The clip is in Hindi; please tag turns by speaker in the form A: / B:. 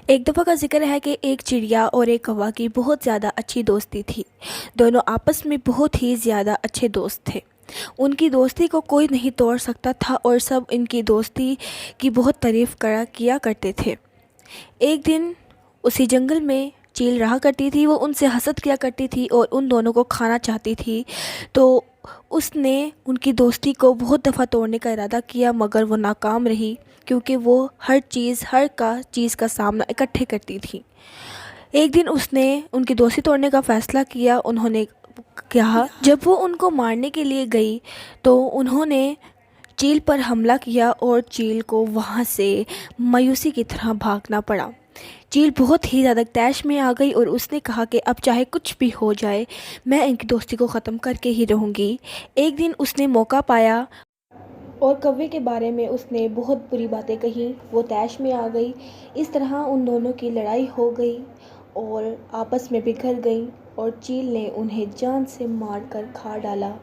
A: एक दफ़ा का ज़िक्र है कि एक चिड़िया और एक कौवा की बहुत ज़्यादा अच्छी दोस्ती थी। दोनों आपस में बहुत ही ज़्यादा अच्छे दोस्त थे। उनकी दोस्ती को कोई नहीं तोड़ सकता था और सब इनकी दोस्ती की बहुत तारीफ़ करा किया करते थे। एक दिन उसी जंगल में चील रहा करती थी। वो उनसे हसद किया करती थी और उन दोनों को खाना चाहती थी। तो उसने उनकी दोस्ती को बहुत दफ़ा तोड़ने का इरादा किया, मगर वो नाकाम रही क्योंकि वो हर चीज़ का सामना इकट्ठे करती थी। एक दिन उसने उनकी दोस्ती तोड़ने का फ़ैसला किया। उन्होंने कहा, जब वो उनको मारने के लिए गई तो उन्होंने चील पर हमला किया और चील को वहाँ से मायूसी की तरह भागना पड़ा। चील बहुत ही ज़्यादा तैश में आ गई और उसने कहा कि अब चाहे कुछ भी हो जाए, मैं इनकी दोस्ती को ख़त्म करके ही रहूँगी। एक दिन उसने मौका पाया और कौवे के बारे में उसने बहुत बुरी बातें कही। वो तैश में आ गई। इस तरह उन दोनों की लड़ाई हो गई और आपस में बिखर गई और चील ने उन्हें जान से मार कर खा डाला।